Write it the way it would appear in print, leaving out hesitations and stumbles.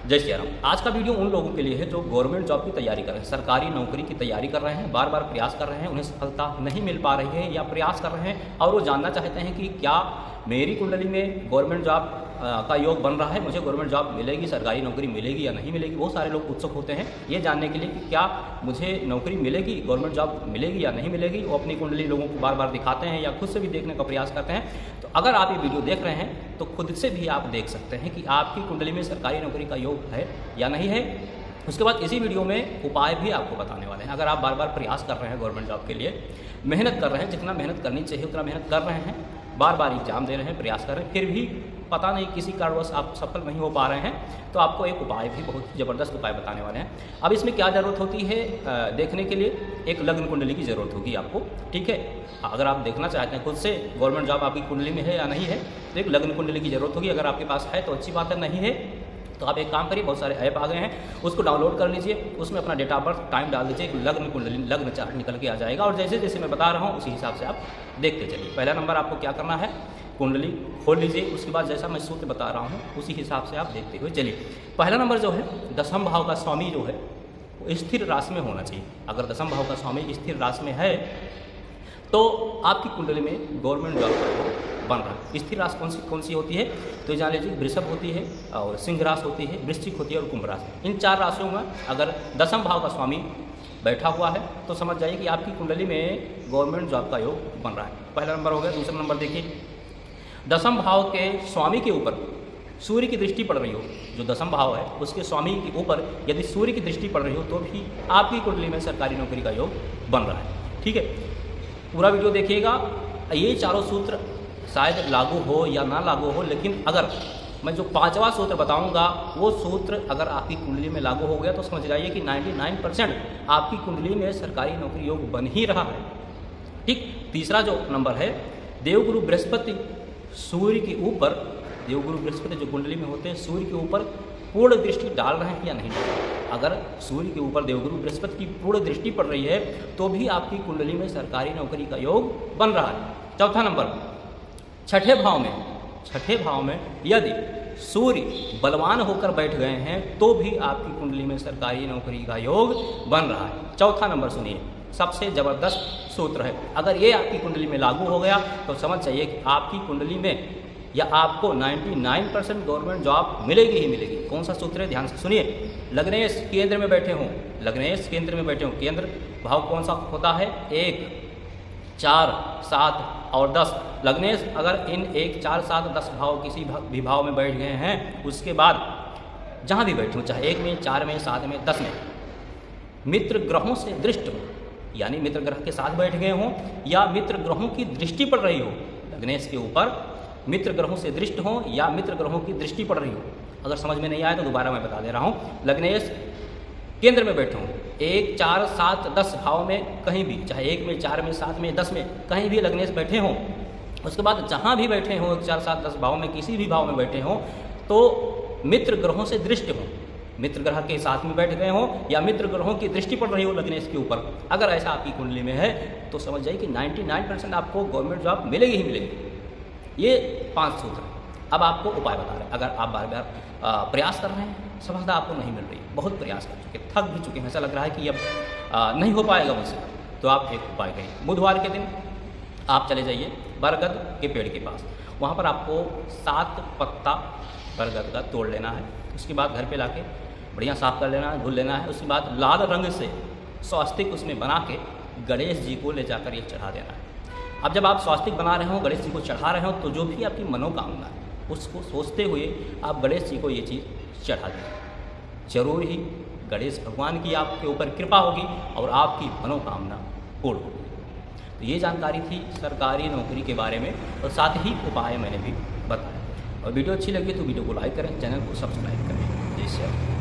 जय श्री राम। आज का वीडियो उन लोगों के लिए है जो गवर्नमेंट जॉब की तैयारी कर रहे हैं, सरकारी नौकरी की तैयारी कर रहे हैं, बार बार प्रयास कर रहे हैं, उन्हें सफलता नहीं मिल पा रही है या प्रयास कर रहे हैं और वो जानना चाहते हैं कि क्या मेरी कुंडली में गवर्नमेंट जॉब का योग बन रहा है, मुझे गवर्नमेंट जॉब मिलेगी, सरकारी नौकरी मिलेगी या नहीं मिलेगी। बहुत सारे लोग उत्सुक होते हैं ये जानने के लिए कि क्या मुझे नौकरी मिलेगी, गवर्नमेंट जॉब मिलेगी या नहीं मिलेगी। वो अपनी कुंडली लोगों को बार बार दिखाते हैं या खुद से भी देखने का प्रयास करते हैं। तो अगर आप ये वीडियो देख रहे हैं तो खुद से भी आप देख सकते हैं कि आपकी कुंडली में सरकारी नौकरी का योग है या नहीं है। उसके बाद इसी वीडियो में उपाय भी आपको बताने वाले हैं। अगर आप बार बार प्रयास कर रहे हैं गवर्नमेंट जॉब के लिए, मेहनत कर रहे हैं, जितना मेहनत करनी चाहिए उतना मेहनत कर रहे हैं, बार बार एग्जाम दे रहे हैं, प्रयास कर रहे हैं, फिर भी पता नहीं किसी कारणवश आप सफल नहीं हो पा रहे हैं, तो आपको एक उपाय भी बहुत ज़बरदस्त उपाय बताने वाले हैं। अब इसमें क्या ज़रूरत होती है देखने के लिए, एक लग्न कुंडली की ज़रूरत होगी आपको। ठीक है, अगर आप देखना चाहते हैं खुद से गवर्नमेंट जॉब आपकी कुंडली में है या नहीं है तो एक लग्न कुंडली की ज़रूरत होगी। अगर आपके पास है तो अच्छी बात है, नहीं है तो आप एक काम करिए, बहुत सारे ऐप आ गए हैं, उसको डाउनलोड कर लीजिए, उसमें अपना डेट ऑफ बर्थ टाइम डाल दीजिए, लग्न कुंडली लग्न चार्ट निकल के आ जाएगा और जैसे जैसे मैं बता रहा हूँ उसी हिसाब से आप देखते चलिए। पहला नंबर आपको क्या करना है, कुंडली खोल लीजिए, उसके बाद जैसा मैं सूत्र बता रहा हूँ उसी हिसाब से आप देखते हुए चलिए। पहला नंबर जो है, दसम भाव का स्वामी जो है वो स्थिर राशि में होना चाहिए। अगर दसम भाव का स्वामी स्थिर राशि में है तो आपकी कुंडली में गवर्नमेंट जॉब बन रहा है। स्थिर राशि कौन सी होती है तो जान लीजिए, वृषभ होती है और सिंह राशि होती है, वृश्चिक होती है और कुंभ राशि। इन चार राशियों में अगर दसम भाव का स्वामी बैठा हुआ है तो समझ जाइए कि आपकी कुंडली में गवर्नमेंट जॉब का योग बन रहा है। पहला नंबर हो गया। दूसरा नंबर देखिए, दसम भाव के स्वामी के ऊपर सूर्य की दृष्टि पड़ रही हो, जो दसम भाव है उसके स्वामी के ऊपर यदि सूर्य की दृष्टि पड़ रही हो तो भी आपकी कुंडली में सरकारी नौकरी का योग बन रहा है। ठीक है, पूरा वीडियो देखिएगा। ये चारों सूत्र शायद लागू हो या ना लागू हो, लेकिन अगर मैं जो पांचवा सूत्र बताऊंगा वो सूत्र अगर आपकी कुंडली में लागू हो गया तो समझ जाइए कि 99% आपकी कुंडली में सरकारी नौकरी योग बन ही रहा है। ठीक, तीसरा जो नंबर है, देवगुरु बृहस्पति सूर्य के ऊपर, देवगुरु बृहस्पति जो कुंडली में होते हैं सूर्य के ऊपर पूर्ण दृष्टि डाल रहे हैं या नहीं डाल रहे हैं। अगर सूर्य के ऊपर देवगुरु बृहस्पति की पूर्ण दृष्टि पड़ रही है तो भी आपकी कुंडली में सरकारी नौकरी का योग बन रहा है। चौथा नंबर, छठे भाव में यदि सूर्य बलवान होकर बैठ गए हैं तो भी आपकी कुंडली में सरकारी नौकरी का योग बन रहा है। चौथा नंबर सुनिए, सबसे ज़बरदस्त सूत्र है। अगर ये आपकी कुंडली में लागू हो गया तो समझ जाइए कि आपकी कुंडली में या आपको 99% गवर्नमेंट जॉब मिलेगी ही मिलेगी। कौन सा सूत्र है, ध्यान से सुनिए। लग्नेश केंद्र में बैठे हों, लग्नेश केंद्र में बैठे हों, केंद्र भाव कौन सा होता है, 1, 4, 7 और 10। लग्नेश अगर इन 1, 4, 7, 10 भाव किसी भी भाव में बैठ गए हैं, उसके बाद जहाँ भी बैठे हों, चाहे 1 में, 4 में, 7 में, 10 में, मित्र ग्रहों से दृष्ट हो, यानी मित्र ग्रह के साथ बैठ गए हों या मित्र ग्रहों की दृष्टि पड़ रही हो, लग्नेश के ऊपर मित्र ग्रहों से दृष्ट हो या मित्र ग्रहों की दृष्टि पड़ रही हो। अगर समझ में नहीं आया तो दोबारा मैं बता दे रहा हूँ। लग्नेश केंद्र में बैठे हों, 1, 4, 7, 10 भाव में कहीं भी, चाहे 1 में, 4 में, 7 में, 10 में, कहीं भी लग्नेश बैठे हों, उसके बाद जहाँ भी बैठे हों, 1, 4, 7, 10 भाव में किसी भी भाव में बैठे हों तो मित्र ग्रहों से दृष्ट हों, मित्र ग्रह के साथ में बैठ गए हों या मित्र ग्रहों की दृष्टि पड़ रही हो लग्नेश के ऊपर, अगर ऐसा आपकी कुंडली में है तो समझ जाइए कि 99% आपको गवर्नमेंट जॉब मिलेगी ही मिलेगी। ये 5 सूत्र हैं। अब आपको उपाय बता रहे हैं। अगर आप बार बार प्रयास कर रहे हैं, सफलता आपको नहीं मिल रही, बहुत प्रयास कर चुके, थक भी चुके हैं, ऐसा लग रहा है कि अब नहीं हो पाएगा मुझसे, तो आप एक उपाय करिए। बुधवार के दिन आप चले जाइए बरगद के पेड़ के पास, वहाँ पर आपको 7 पत्ता बरगद का तोड़ लेना है। उसके बाद घर पे लाके बढ़िया साफ कर लेना है, धुल लेना है। उसके बाद लाल रंग से स्वास्तिक उसमें बना के गणेश जी को ले जाकर ये चढ़ा देना है। अब जब आप स्वास्तिक बना रहे हो, गणेश जी को चढ़ा रहे हो, तो जो भी आपकी मनोकामना है उसको सोचते हुए आप गणेश जी को ये चीज़ चढ़ा दीजिए। जरूर ही गणेश भगवान की आपके ऊपर कृपा होगी और आपकी मनोकामना पूर्ण होगी। तो ये जानकारी थी सरकारी नौकरी के बारे में और साथ ही उपाय मैंने भी बताया। और वीडियो अच्छी लगी तो वीडियो को लाइक करें, चैनल को सब्सक्राइब करें। जय श्री राम।